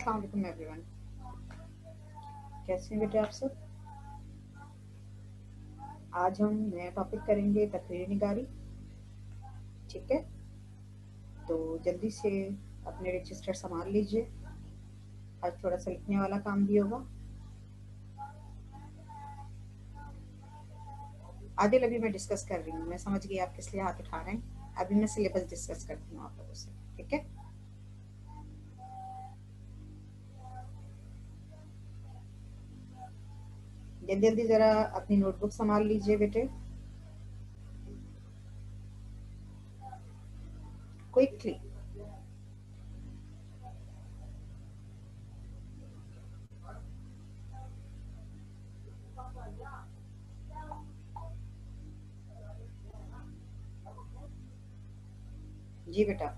अस्सलाम वालेकुम एवरीवन, कैसे हैं बेटे आप सब। आज हम नया टॉपिक करेंगे तकरीर निगारी। ठीक है, तो जल्दी से अपने रजिस्टर संभाल लीजिए। आज थोड़ा सा लिखने वाला काम भी होगा। आदिल अभी मैं डिस्कस कर रही हूँ, मैं समझ गई आप किस लिए हाथ उठा रहे हैं। अभी मैं सिलेबस डिस्कस करती हूँ आप लोगों से, ठीक है। जल्दी जल्दी ज़रा अपनी नोटबुक संभाल लीजिए बेटे, क्विकली। जी बेटा,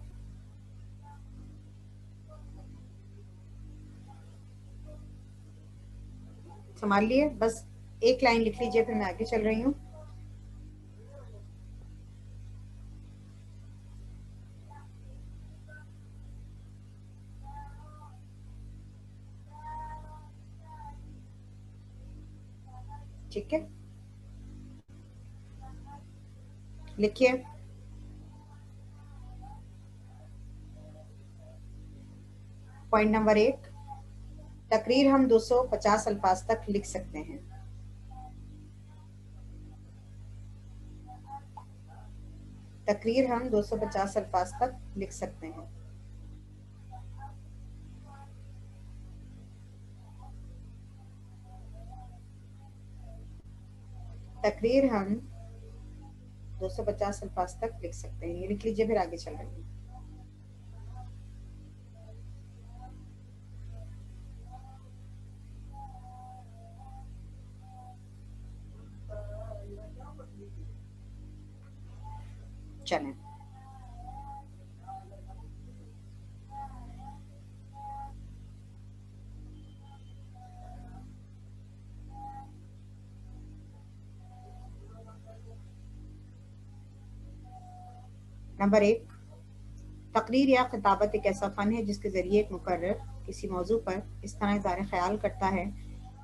संभाल लिए, बस एक लाइन लिख लीजिए, फिर मैं आगे चल रही हूँ। ठीक है, लिखिए। पॉइंट नंबर 1, तकरीर हम 250 अल्फाज तक लिख सकते हैं। तकरीर हम 250 अल्फाज तक लिख सकते हैं। तकरीर हम 250 अल्फाज तक लिख सकते हैं, ये लिख लीजिए, फिर आगे चल रही हूँ। चलें, नंबर 1, तकरीर या खिताबत एक ऐसा फ़न है जिसके ज़रिए एक मुकर्रर किसी मौजू पर इस तरह इज़हार ख्याल करता है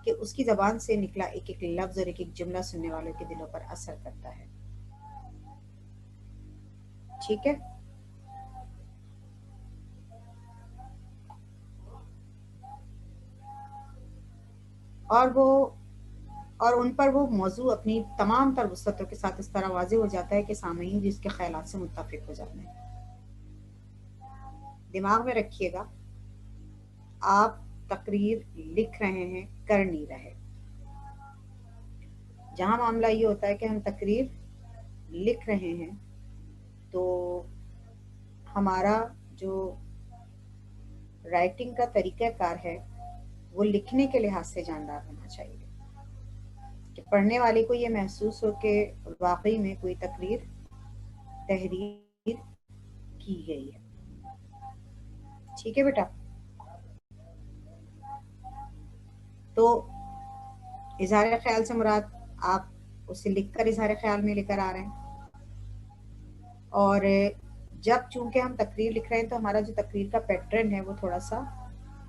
कि उसकी ज़बान से निकला एक एक लफ्ज़ और एक एक जुमला सुनने वालों के दिलों पर असर करता है। ठीक है, और वो और उन पर वो मौजू अपनी तमाम तर वसअतों के साथ इस तरह वाज़ेह हो जाता है कि सामईन जिसके ख्यालात से मुत्तफ़िक हो जाते हैं। दिमाग में रखिएगा, आप तकरीर लिख रहे हैं, कर नहीं रहे। जहाँ मामला ये होता है कि हम तकरीर लिख रहे हैं तो हमारा जो राइटिंग का तरीक़ाकार है वो लिखने के लिहाज से जानदार होना चाहिए कि पढ़ने वाले को ये महसूस हो कि वाकई में कोई तकरीर तहरीर की गई है। ठीक है बेटा, तो इज़हार ख्याल से मुराद आप उसे लिखकर इज़हार ख्याल में लेकर आ रहे हैं, और जब चूंकि हम तकरीर लिख रहे हैं तो हमारा जो तकरीर का पैटर्न है वो थोड़ा सा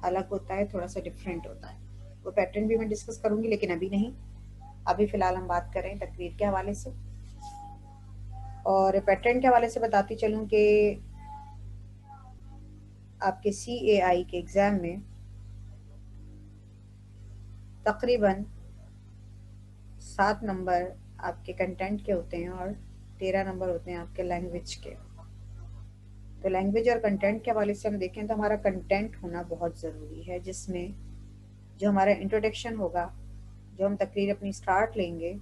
अलग होता है, थोड़ा सा डिफरेंट होता है। वो पैटर्न भी मैं डिस्कस करूंगी, लेकिन अभी नहीं। अभी फ़िलहाल हम बात करें तकरीर के हवाले से, और पैटर्न के हवाले से बताती चलूँ कि आपके CAI के एग्ज़ाम में तकरीबन 7 नंबर आपके कंटेंट के होते हैं और 13 नंबर होते हैं आपके लैंग्वेज के। तो लैंग्वेज और कंटेंट के हवाले से हम देखें तो हमारा कंटेंट होना बहुत ज़रूरी है, जिसमें जो हमारा इंट्रोडक्शन होगा, जो हम तकरीर अपनी स्टार्ट लेंगे,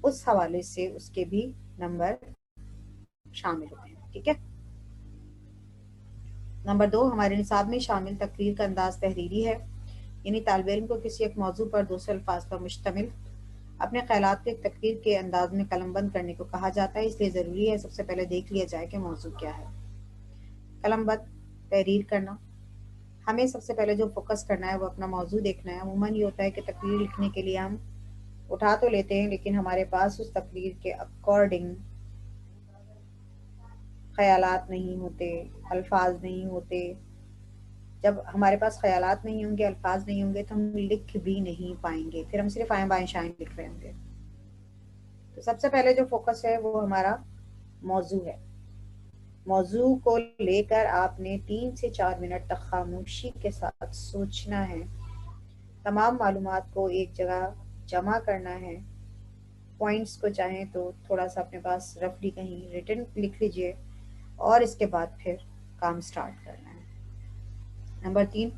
उस हवाले से उसके भी नंबर शामिल होते हैं। ठीक है, नंबर 2, हमारे निसाब में शामिल तकरीर का अंदाज तहरीरी है, यानी तालिब इल्म को किसी एक मौजू पर 200 अल्फाज पर मुश्तमिल अपने ख्यालात को एक तकरीर के अंदाज में कलमबंद करने को कहा जाता है। इसलिए ज़रूरी है सबसे पहले देख लिया जाए कि मौजू क्या है। कलमबंद तहरीर करना, हमें सबसे पहले जो फोकस करना है वो अपना मौजू देखना है। अमूमन ये होता है कि तकरीर लिखने के लिए हम उठा तो लेते हैं, लेकिन हमारे पास उस तकरीर के अकॉर्डिंग ख्यालात नहीं होते, अल्फाज नहीं होते, जब हमारे पास ख्यालात नहीं होंगे, अल्फाज नहीं होंगे, तो हम लिख भी नहीं पाएंगे, फिर हम सिर्फ आएं बाएं शाएं लिख रहे होंगे। तो सबसे पहले जो फोकस है वो हमारा मौजू है। मौजू को लेकर आपने 3 से 4 मिनट तक खामोशी के साथ सोचना है, तमाम मालूमात को एक जगह जमा करना है। पॉइंट्स को चाहें तो थोड़ा सा अपने पास रफली कहीं रिटन लिख लीजिए और इसके बाद फिर काम स्टार्ट करना है। नंबर 3,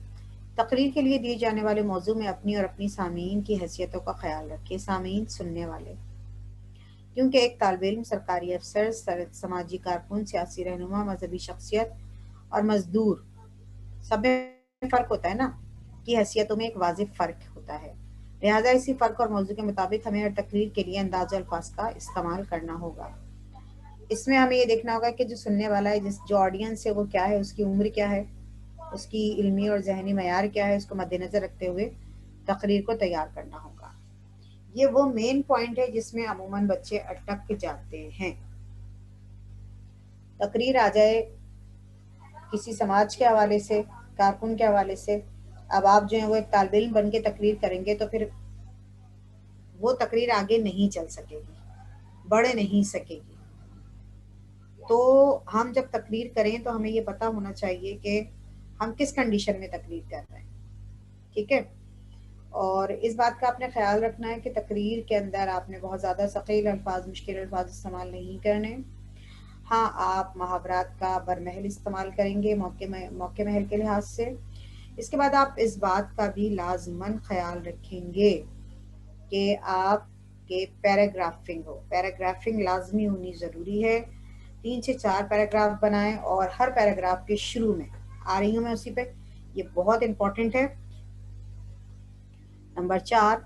तकरीर के लिए दिए जाने वाले मौजू में अपनी और अपनी सामीन की हैसियतों का ख्याल रखें। सामीन सुनने वाले, क्योंकि एक तालिब इल्म, सरकारी अफसर, समाजी कारकुन, सियासी रहनुमा, मजहबी शख्सियत और मजदूर, सब में फ़र्क होता है ना, की हैसियतों में एक वाज़िह फ़र्क होता है। लिहाजा इसी फ़र्क और मौजू के मुताबिक हमें हर तकरीर के लिए अंदाज़ अल्फाज का इस्तेमाल करना होगा। इसमें हमें ये देखना होगा कि जो सुनने वाला है, जो ऑडियंस है, वो क्या है, उसकी उम्र क्या है, उसकी इल्मी और ज़हनी मयार क्या है, उसको मद्देनज़र रखते हुए तकरीर को तैयार करना होगा। ये वो मेन पॉइंट है जिसमें अमूमन बच्चे अटक जाते हैं। तकरीर आ जाए किसी समाज के हवाले से, कारकुन के हवाले से, अब आप जो है वो एक तालिब इल्म बन के तकरीर करेंगे तो फिर वो तकरीर आगे नहीं चल सकेगी, बढ़ नहीं सकेगी। तो हम जब तकरीर करें तो हमें ये पता होना चाहिए कि हम किस कंडीशन में तकरीर कर रहे हैं, ठीक है। और इस बात का आपने ख्याल रखना है कि तकरीर के अंदर आपने बहुत ज़्यादा सकील अल्फाज, मुश्किल अल्फाज इस्तेमाल नहीं करने। हाँ, आप मुहावरात का बरमहल इस्तेमाल करेंगे मौके महल के लिहाज से। इसके बाद आप इस बात का भी लाजमन ख्याल रखेंगे कि आपके पैराग्राफिंग हो, पैराग्राफिंग लाजमी होनी ज़रूरी है। 3 से 4 पैराग्राफ बनाएं और हर पैराग्राफ के शुरू में, आ रही हूँ मैं उसी पे, ये बहुत इंपॉर्टेंट है। नंबर 4,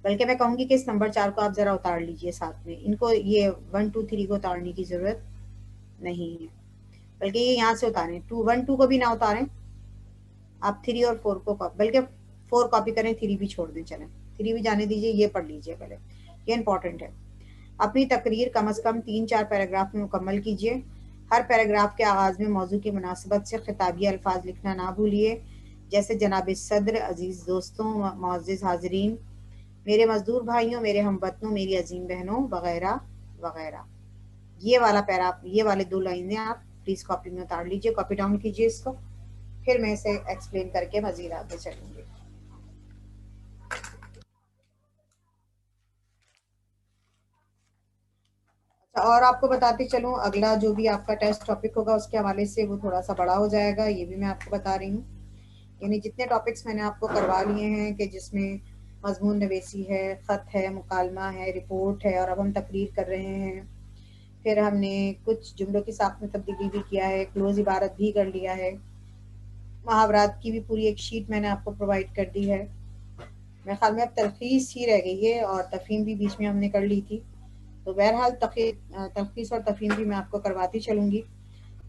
बल्कि मैं कहूँगी कि इस नंबर 4 को आप ज़रा उतार लीजिए साथ में, इनको ये 1 2 3 को उतारने की ज़रूरत नहीं है, बल्कि ये यहाँ से उतारें। 2 1 2 को भी ना उतारें आप, 3 और 4 को, बल्कि 4 कॉपी करें, 3 भी छोड़ दें, चलें 3 भी जाने दीजिए, ये पढ़ लीजिए पहले, ये इंपॉर्टेंट है। अपनी तकरीर कम अज़ कम 3-4 पैराग्राफ में मुकम्मल कीजिए। हर पैराग्राफ के आगाज़ में मौजू की मुनासिबत से खिताबी अल्फाज लिखना ना भूलिए, जैसे जनाब सदर, अजीज़ दोस्तों, मुअज़्ज़िज़ हाज़रीन, मेरे मज़दूर भाइयों, मेरे हमवतनों, मेरी अजीम बहनों, वगैरह वगैरह। ये वाला पैरा, ये वाले 2 लाइनें आप प्लीज़ कॉपी में उतार लीजिए, कॉपी डाउन कीजिए इसको, फिर मैं इसे एक्सप्लेन करके मज़ीद आगे चलूँगी। और आपको बताती चलूँ, अगला जो भी आपका टेस्ट टॉपिक होगा उसके हवाले से वो थोड़ा सा बड़ा हो जाएगा, ये भी मैं आपको बता रही हूँ। यानी जितने टॉपिक्स मैंने आपको करवा लिए हैं कि जिसमें मजमून नवेसी है, ख़त है, मुकालमा है, रिपोर्ट है, और अब हम तकरीर कर रहे हैं। फिर हमने कुछ जुमलों की साख में तब्दीली भी किया है, क्लोज इबारत भी कर लिया है, मुहावरात की भी पूरी एक शीट मैंने आपको प्रोवाइड कर दी है। मेरे ख्याल में अब तलखीस ही रह गई है, और तफहीम भी बीच में हमने कर ली थी। तो बहरहाल तलखीस और तफहीम भी मैं आपको करवाती चलूँगी।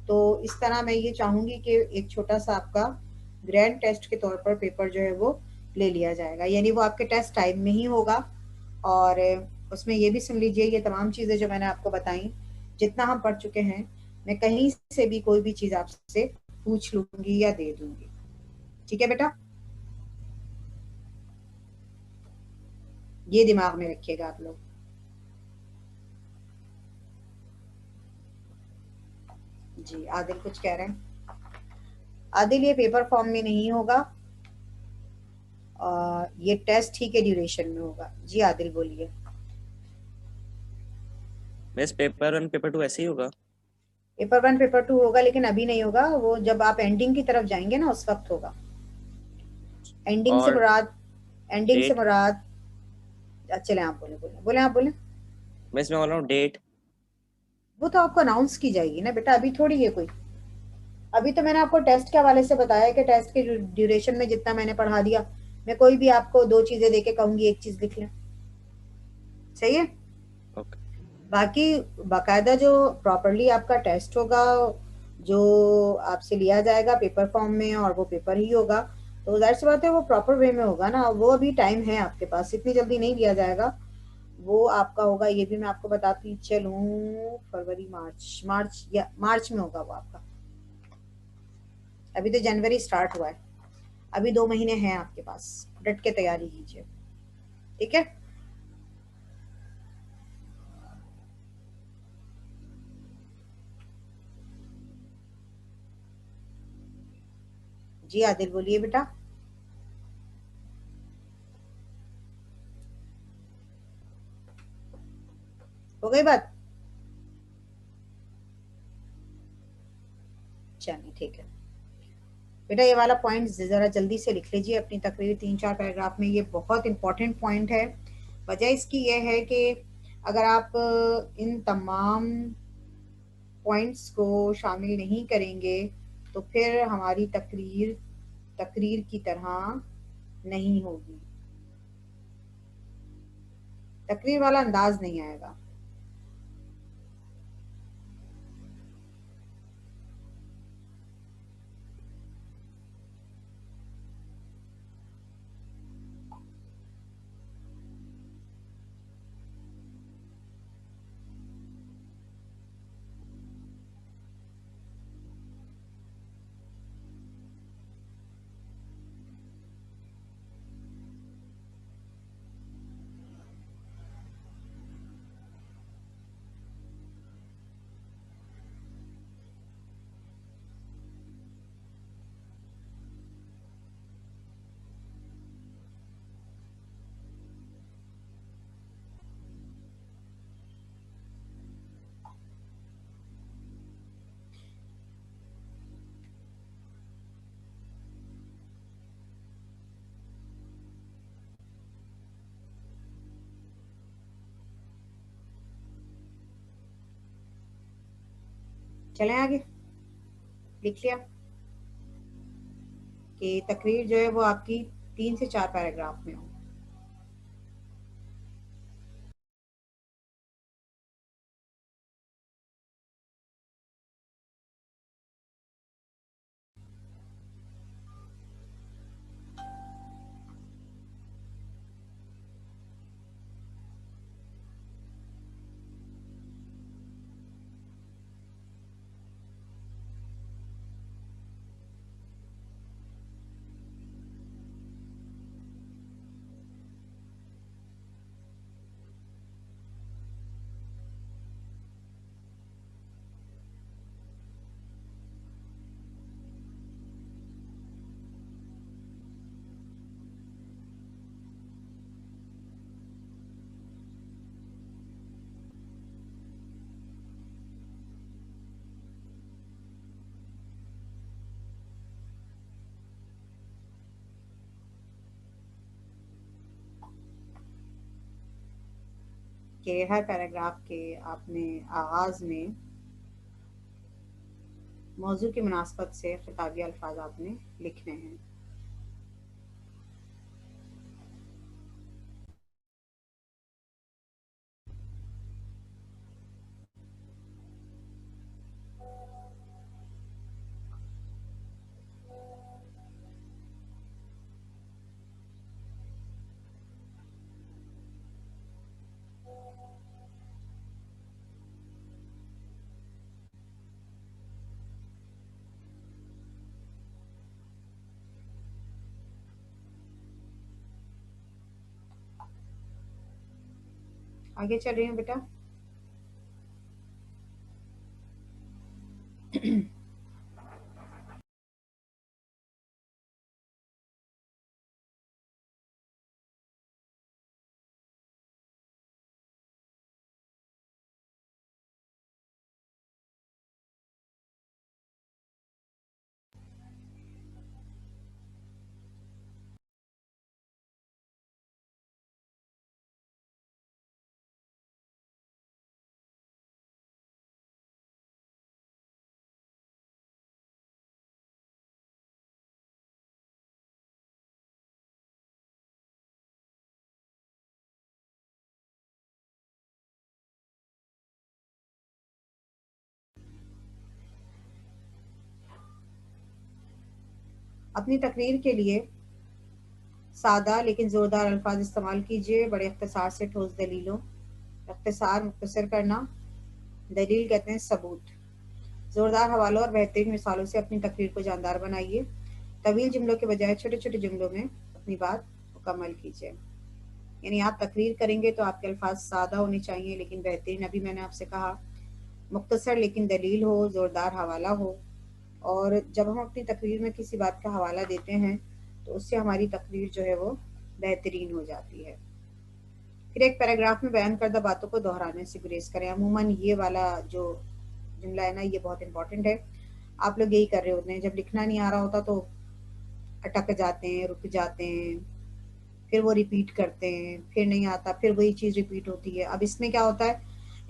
तो इस तरह मैं ये चाहूँगी कि एक छोटा सा आपका ग्रैंड टेस्ट के तौर पर पेपर जो है वो ले लिया जाएगा, यानी वो आपके टेस्ट टाइम में ही होगा। और उसमें ये भी सुन लीजिए, ये तमाम चीज़ें जो मैंने आपको बताई, जितना हम पढ़ चुके हैं, मैं कहीं से भी कोई भी चीज़ आपसे पूछ लूँगी या दे दूँगी, ठीक है बेटा, ये दिमाग में रखिएगा आप लोग। जी, आदिल कुछ कह रहे हैं। आदिल, ये पेपर फॉर्म में नहीं होगा, ये टेस्ट ही के ड्यूरेशन में होगा। जी आदिल बोलिए। बस पेपर 1 पेपर 2 ऐसे ही होगा? पेपर 1 पेपर 2 होगा, लेकिन अभी नहीं होगा, वो जब आप एंडिंग की तरफ जाएंगे ना उस वक्त होगा। एंडिंग से और मुराद, एंडिंग से डेट? मुराद, चले आप बोले बोले बोले आप बोले। मैं इसमें बोल रहा हूँ डेट। वो तो आपको अनाउंस की जाएगी ना बेटा, अभी थोड़ी है कोई। अभी तो मैंने आपको टेस्ट के हवाले से बताया कि टेस्ट के ड्यूरेशन में जितना मैंने पढ़ा दिया, मैं कोई भी आपको 2 चीजें देके कहूंगी 1 चीज लिख लें, सही है। ओके। बाकी बाकायदा जो प्रॉपरली आपका टेस्ट होगा, जो आपसे लिया जाएगा पेपर फॉर्म में, और वो पेपर ही होगा, तो जाहिर सी बात है वो प्रॉपर वे में होगा ना, वो अभी टाइम है आपके पास, इतनी जल्दी नहीं लिया जाएगा। वो आपका होगा, ये भी मैं आपको बताती चलूँ, फरवरी मार्च, मार्च या मार्च में होगा वो आपका। अभी तो जनवरी स्टार्ट हुआ है, अभी 2 महीने हैं आपके पास, डट के तैयारी कीजिए, ठीक है। जी आदिल बोलिए बेटा। हो गई बात? चलिए ठीक है बेटा, ये वाला पॉइंट जरा जल्दी से लिख लीजिए अपनी तकरीर 3-4 पैराग्राफ में, ये बहुत इंपॉर्टेंट पॉइंट है। वजह इसकी ये है कि अगर आप इन तमाम पॉइंट्स को शामिल नहीं करेंगे तो फिर हमारी तकरीर तकरीर की तरह नहीं होगी, तकरीर वाला अंदाज नहीं आएगा। चलें आगे, लिख लिया कि तकरीर जो है वो आपकी 3 से 4 पैराग्राफ में हो। कि हर पैराग्राफ के आपने आगाज में मौजू की मुनासबत से खिताबी अल्फाज आपने लिखने हैं। आगे चल रही हूँ बेटा। अपनी तकरीर के लिए सादा लेकिन ज़ोरदार अल्फाज इस्तेमाल कीजिए, बड़े इख्तिसार से ठोस दलीलों, इख्तिसार मुख्तसर करना, दलील कहते हैं सबूत, जोरदार हवालों और बेहतरीन मिसालों से अपनी तकरीर को जानदार बनाइए। तवील जुमलों के बजाय छोटे छोटे जुमलों में अपनी बात मुकम्मल कीजिए। यानी आप तकरीर करेंगे तो आपके अल्फाज सादा होने चाहिए लेकिन बेहतरीन। अभी मैंने आपसे कहा मुख्तसर लेकिन दलील हो, जोरदार हवाला हो। और जब हम अपनी तकरीर में किसी बात का हवाला देते हैं तो उससे हमारी तकरीर जो है वो बेहतरीन हो जाती है। फिर एक पैराग्राफ में बयान करदा बातों को दोहराने से गुरेज करें। अमूमन ये वाला जो जुमला है ना, ये बहुत इंपॉर्टेंट है। आप लोग यही कर रहे होते हैं, जब लिखना नहीं आ रहा होता तो अटक जाते हैं, रुक जाते हैं, फिर वो रिपीट करते हैं, फिर नहीं आता, फिर वही चीज़ रिपीट होती है। अब इसमें क्या होता है,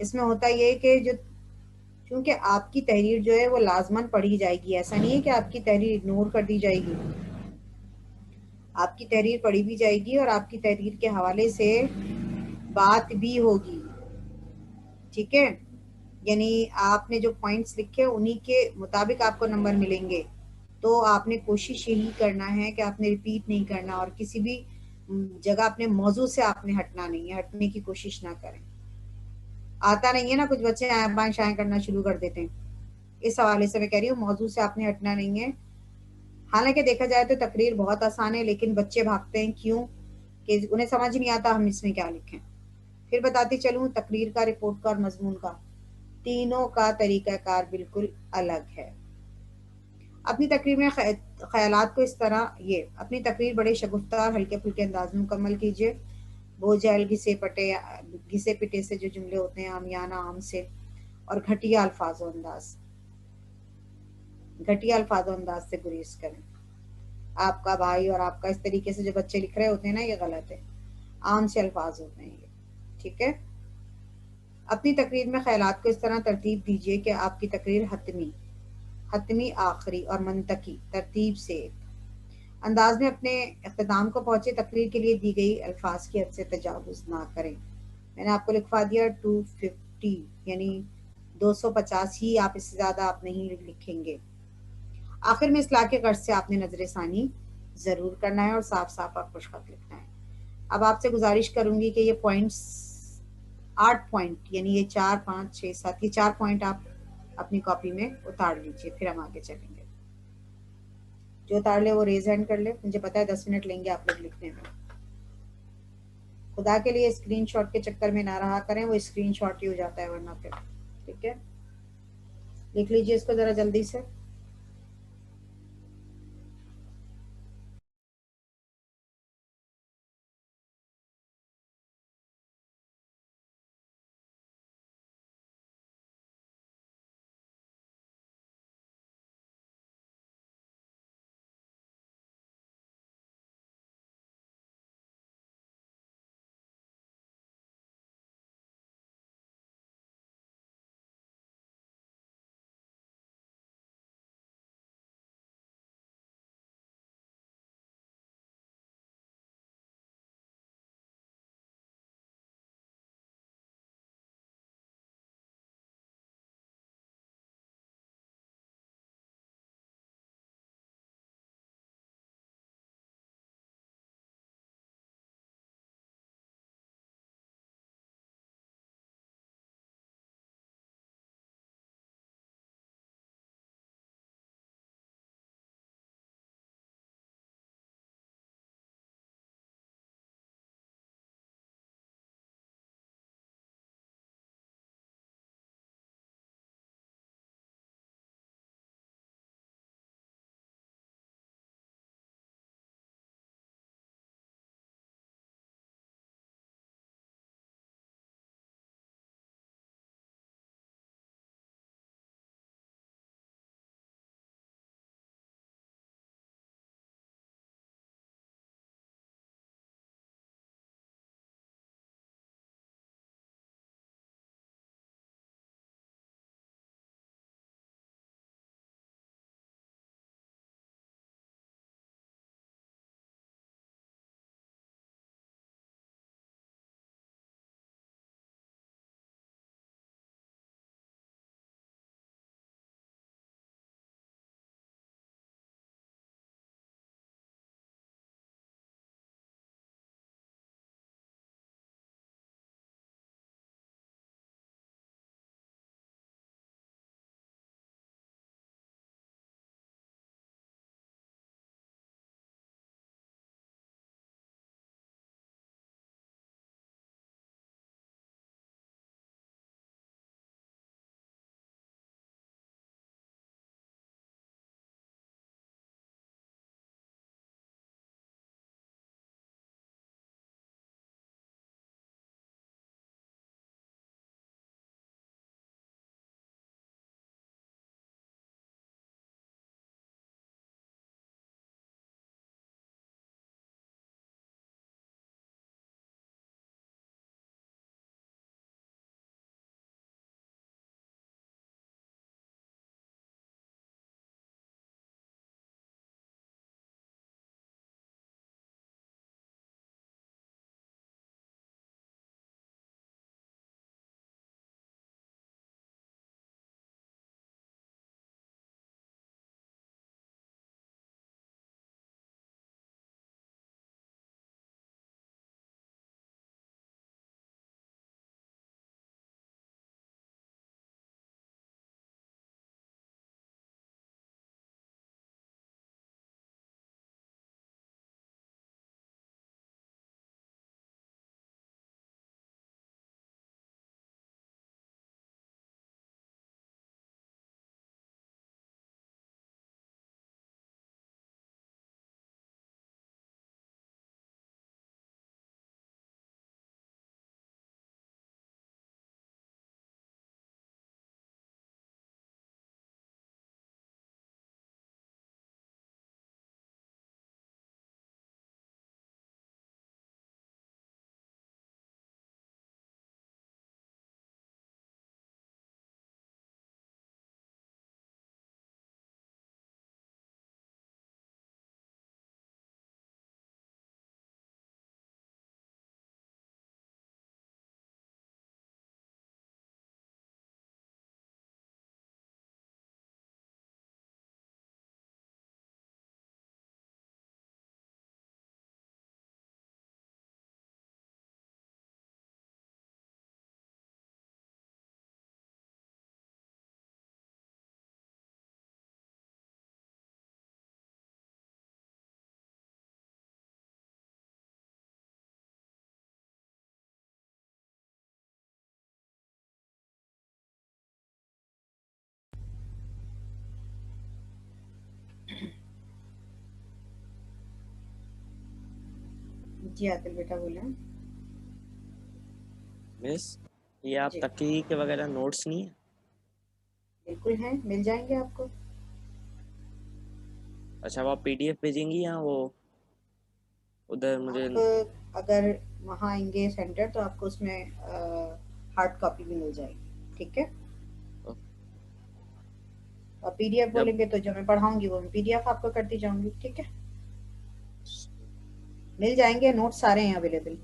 इसमें होता ये है कि जो क्योंकि आपकी तहरीर जो है वो लाजमन पढ़ी जाएगी, ऐसा नहीं है कि आपकी तहरीर इग्नोर कर दी जाएगी। आपकी तहरीर पढ़ी भी जाएगी और आपकी तहरीर के हवाले से बात भी होगी। ठीक है, यानी आपने जो पॉइंट्स लिखे उन्हीं के मुताबिक आपको नंबर मिलेंगे। तो आपने कोशिश यही करना है कि आपने रिपीट नहीं करना और किसी भी जगह अपने मौजू से आपने हटना नहीं है, हटने की कोशिश ना करें। आता नहीं है ना, कुछ बच्चे आए बाएं शाएं करना शुरू कर देते हैं। इस हवाले से मैं कह रही हूँ मौजू से आपने हटना नहीं है। हालांकि देखा जाए तो तकरीर बहुत आसान है लेकिन बच्चे भागते हैं, क्यों? कि उन्हें समझ नहीं आता हम इसमें क्या लिखें। फिर बताती चलूं, तकरीर का, रिपोर्ट का और मजमून का, तीनों का तरीकाकार बिल्कुल अलग है। अपनी तकरीर में ख्यालात को इस तरह, ये अपनी तकरीर बड़े शगुफ्ता और हल्के फुल्के अंदाज में मुकम्मल कीजिए। बोझल घिसे पिटे से जो जुमले होते हैं, आमियाना आम से और घटिया अल्फाजो अंदाज से गुरेज करें। आपका भाई और आपका, इस तरीके से जो बच्चे लिख रहे होते हैं ना, ये गलत है। आम से अल्फाज होते हैं ये। ठीक है, अपनी तकरीर में ख्यालात को इस तरह तरतीब दीजिए कि आपकी तकरीर हतमी, आखिरी और मंतकी तरतीब से अंदाज में अपने अख्ताम को पहुंचे। तकरीर के लिए दी गई अल्फाज की हद से तजावुज ना करें। मैंने आपको लिखवा दिया 250, यानी 250 ही, आप इससे ज़्यादा आप नहीं लिखेंगे। आखिर में इस्लाह के गर्ज से आपने नजर सानी ज़रूर करना है और साफ साफ और खुशखत लिखना है। अब आपसे गुजारिश करूंगी कि ये पॉइंट्स, 8 पॉइंट, यानी ये 4, 5, 6, 7, ये 4 पॉइंट आप अपनी कॉपी में उतार लीजिए, फिर हम आगे चलेंगे। जो उतार ले वो रेज हैंड कर ले। मुझे पता है 10 मिनट लेंगे आप लोग लिखने में। खुदा के लिए स्क्रीनशॉट के चक्कर में ना रहा करें, वो स्क्रीनशॉट ही हो जाता है वरना फिर। ठीक है, लिख लीजिए इसको जरा जल्दी से। जी आदिल बेटा बोले। मिस ये आप जी तकरीर के वगैरह नोट्स नहीं है? बिल्कुल हैं, मिल जाएंगे आपको। अच्छा वो आप पीडीएफ भेजेंगी या वो उधर मुझे? आप अगर वहाँ आएंगे सेंटर तो आपको उसमें हार्ड कॉपी भी मिल जाएगी, ठीक है। आप पीडीएफ जब बोलेंगे तो जो मैं पढ़ाऊंगी वो मैं पीडीएफ आपको करती जाऊंगी, ठीक है। मिल जाएंगे, नोट्स सारे हैं अवेलेबल।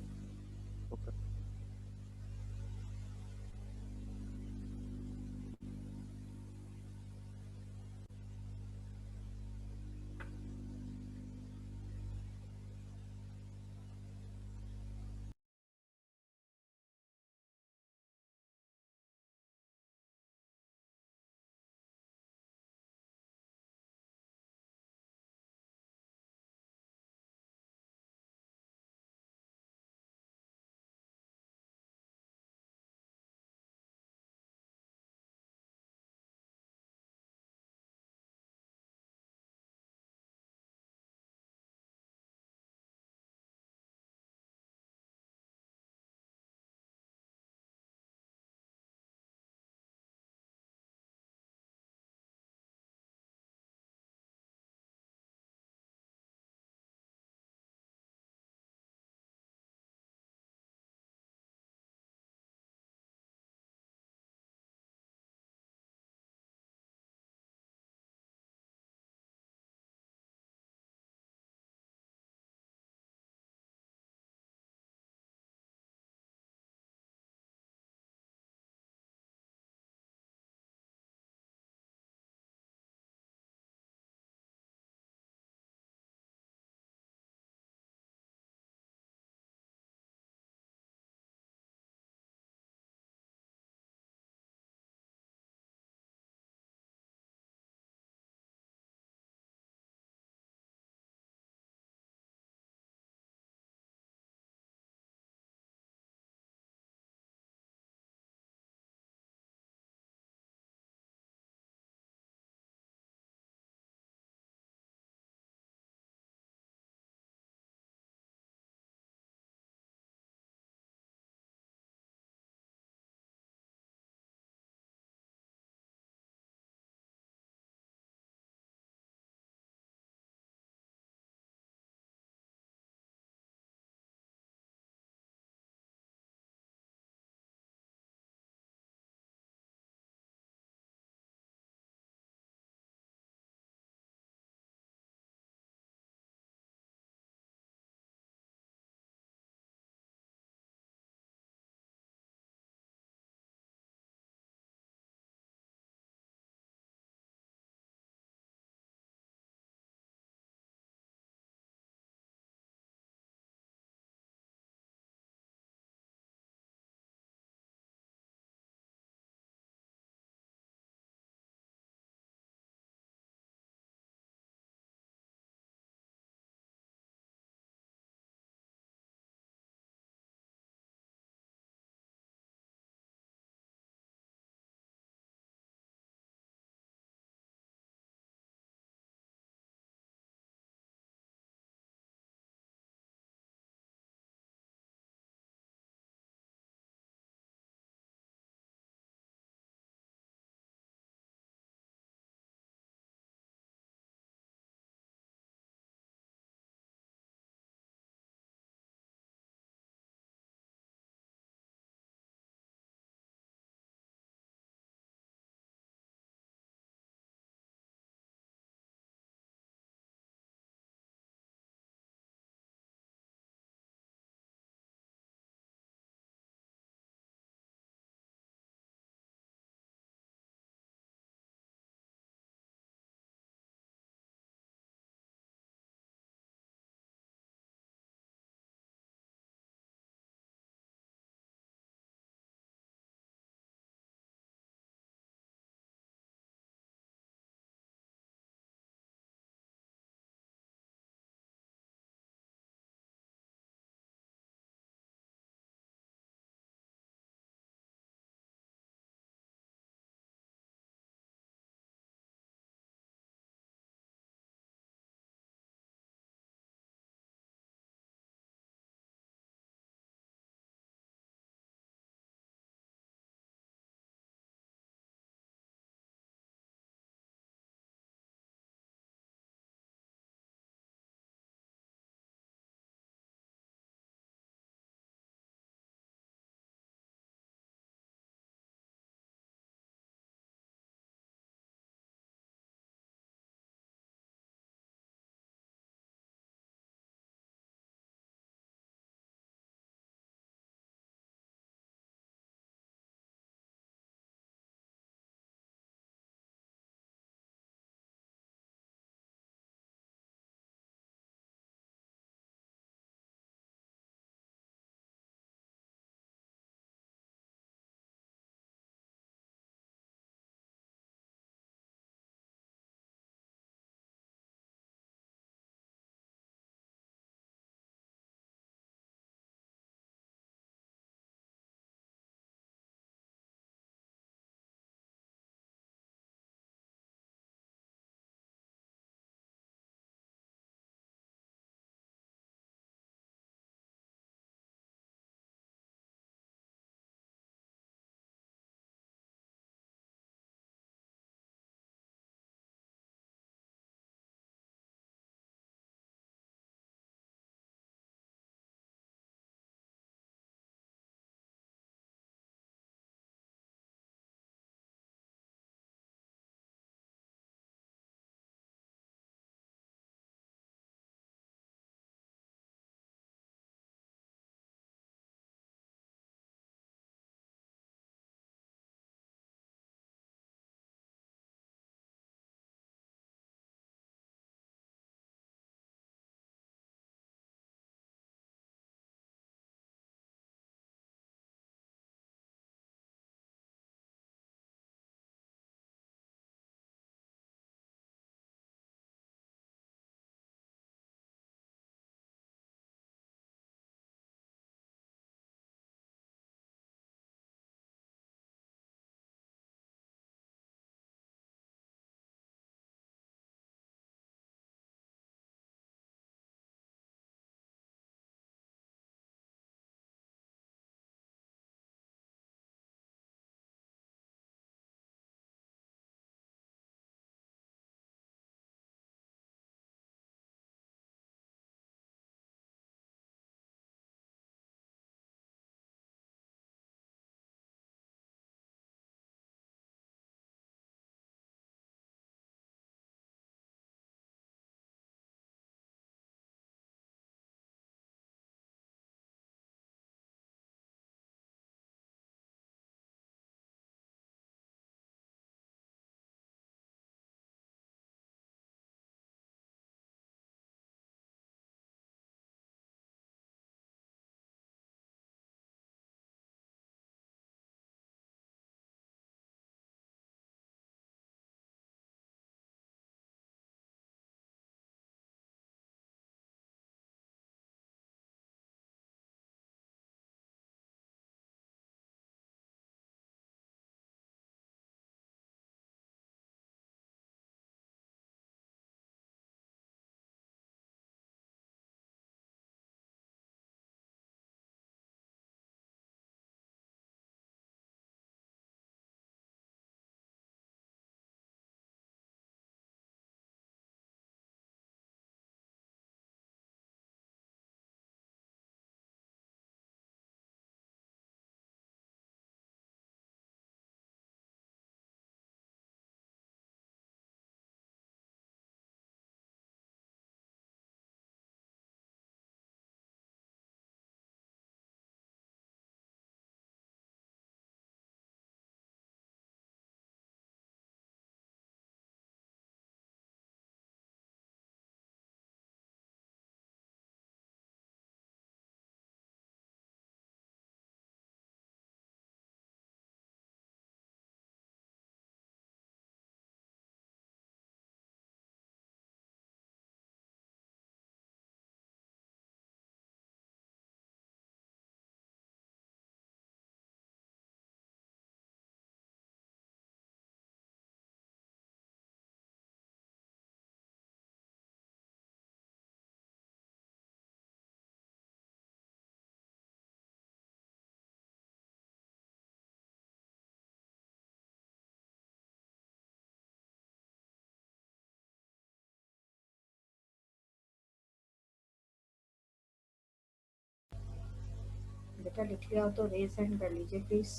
बेटा लिख लिया हो तो रेज हैंड कर लीजिए प्लीज।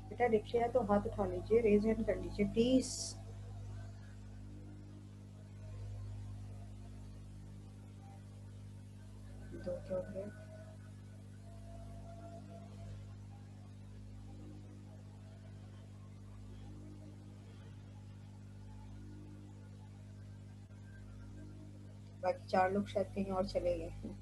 बेटा लिख लिया तो हाथ उठा लीजिए, रेज हैंड कर लीजिए प्लीज। बाकी 4 लोग शायद कहीं और चले गए हैं।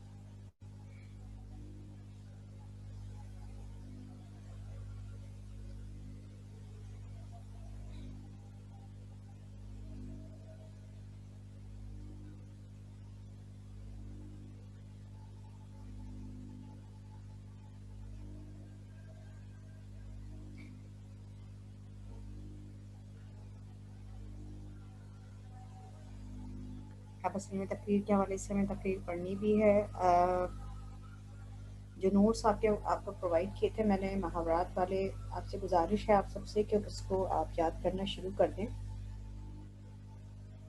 अब असल में तकरीर के हवाले से हमें तकरीर पढ़नी भी है। जो नोट्स आपको प्रोवाइड किए थे मैंने मुहावरात वाले, आपसे गुजारिश है आप सबसे कि उसको आप याद करना शुरू कर दें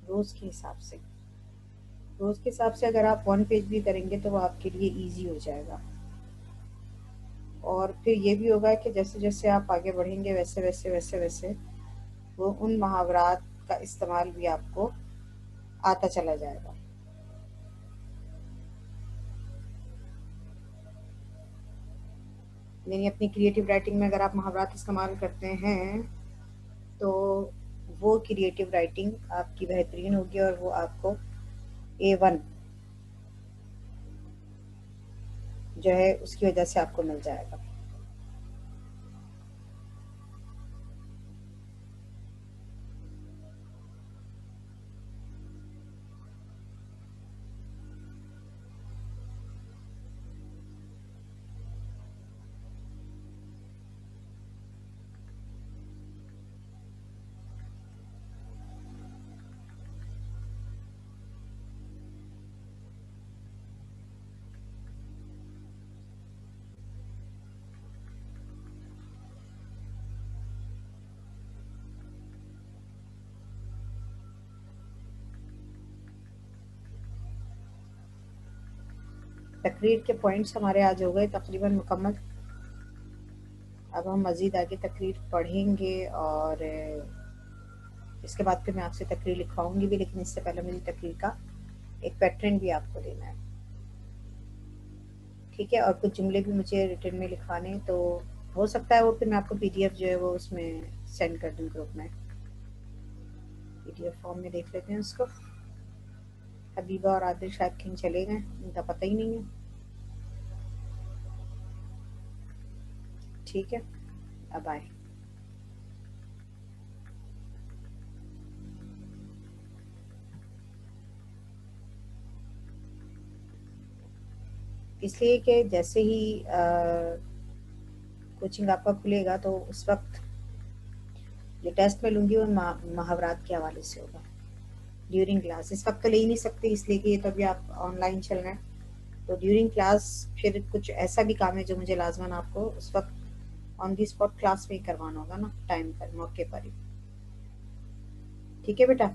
रोज़ के हिसाब से। रोज़ के हिसाब से अगर आप 1 पेज भी करेंगे तो वो आपके लिए ईजी हो जाएगा। और फिर ये भी होगा कि जैसे जैसे आप आगे बढ़ेंगे वैसे वैसे वैसे वैसे वो उन मुहावरात का इस्तेमाल भी आपको आता चला जाएगा। यानी अपनी क्रिएटिव राइटिंग में अगर आप मुहावरात इस्तेमाल करते हैं तो वो क्रिएटिव राइटिंग आपकी बेहतरीन होगी और वो आपको A1 जो है उसकी वजह से आपको मिल जाएगा। तकरीर के पॉइंट्स हमारे आज हो गए तकरीबन मुकम्मल। अब हम मज़ीद आगे तकरीर पढ़ेंगे और इसके बाद फिर मैं आपसे तकरीर लिखवाऊंगी भी, लेकिन इससे पहले मुझे तकरीर का एक पैटर्न भी आपको देना है, ठीक है। और कुछ जुमले भी मुझे रिटर्न में लिखवाने हैं, तो हो सकता है वो फिर मैं आपको PDF जो है वो उसमें सेंड कर दूँ ग्रुप में। PDF फॉर्म में देख लेते हैं उसको। हबीबा और आदिल शायद कहीं चले गए, इनका पता ही नहीं है, ठीक है। अब आए इसलिए कि जैसे ही कोचिंग आपका खुलेगा तो उस वक्त जो टेस्ट में लूँगी वो मुहावरात के हवाले से होगा ड्यूरिंग क्लास। इस वक्त तो ले ही नहीं सकती इसलिए कि ये तो अभी आप ऑनलाइन चल रहे हैं, तो ड्यूरिंग क्लास फिर कुछ ऐसा भी काम है जो मुझे लाजमन आपको उस वक्त ऑन दी स्पॉट क्लास में ही करवाना होगा ना, टाइम पर, मौके पर ही, ठीक है बेटा।